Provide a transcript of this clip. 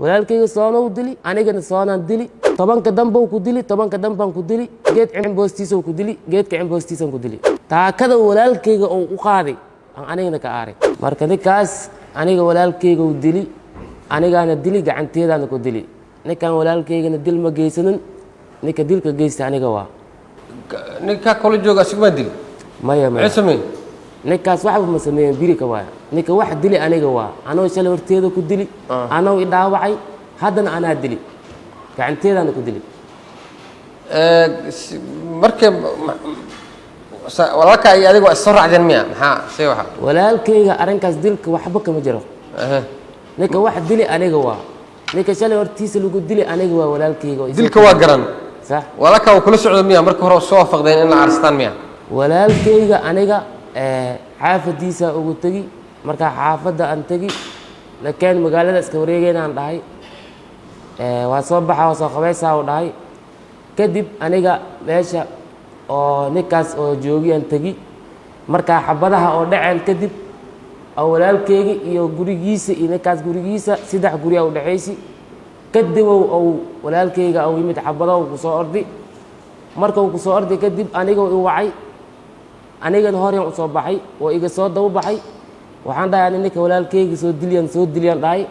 walaalkayga soona u dili anigana soonaan dili tobanka dambe ku dili tobanka damban ku dili geed cimbostiisa ku dili geedka cimbostiisa ku dili taakada walaalkayga oo u qaaday aan anigana ka aaray marka ninkaas aniga walaalkayga u dili anigana dili gacanteedana ku dili ninkan walaalkaygana dil ma geysanin ninka dilka geystay aniga waa ninka kala jooga sigma dil maya cismi ninkaas waxba ma sameeyeen biri ka waa ninka wax dili aniga waa anoo shalay horteeda ku dili anoo dhaawacay haddana anaa dili gacanteedana ku dili markay walaalka ay adigu soo raacdeen miya maxaa shay waxa walaalkayga arinkaas dilka waxba kama jiro ninka wax dili aniga waa ninka shalay hortiisa lagu dili aniga waa walaalkayga dilka waa garan صح walaalka uu kula socdo miya marka hore soo faqdeen in la arstaan miya walaalkayga aniga xaafadiisa ugu tagi marka xaafada aan tagi laakiin magaalada iska wareegayna aan dhahay waa soo baxa soo qabaysaa u dhahay kadib aniga meesha oo ninkaas oo joogiyaan tagi marka xabadaha oo dhaceen kadib walaalkayga iyo gurigiisa iyo ninkaas gurigiisa saddex guri u dhaxaysi kadib oo walaalkayga oo yimid xabadaha ku soo ordi marka uu ku soo ordi kadib aniga uu wacay anigana hore u soo baxay oo iga soo daba baxay waxaan dhahay ninka walaalkayga soo diliyaan dhahay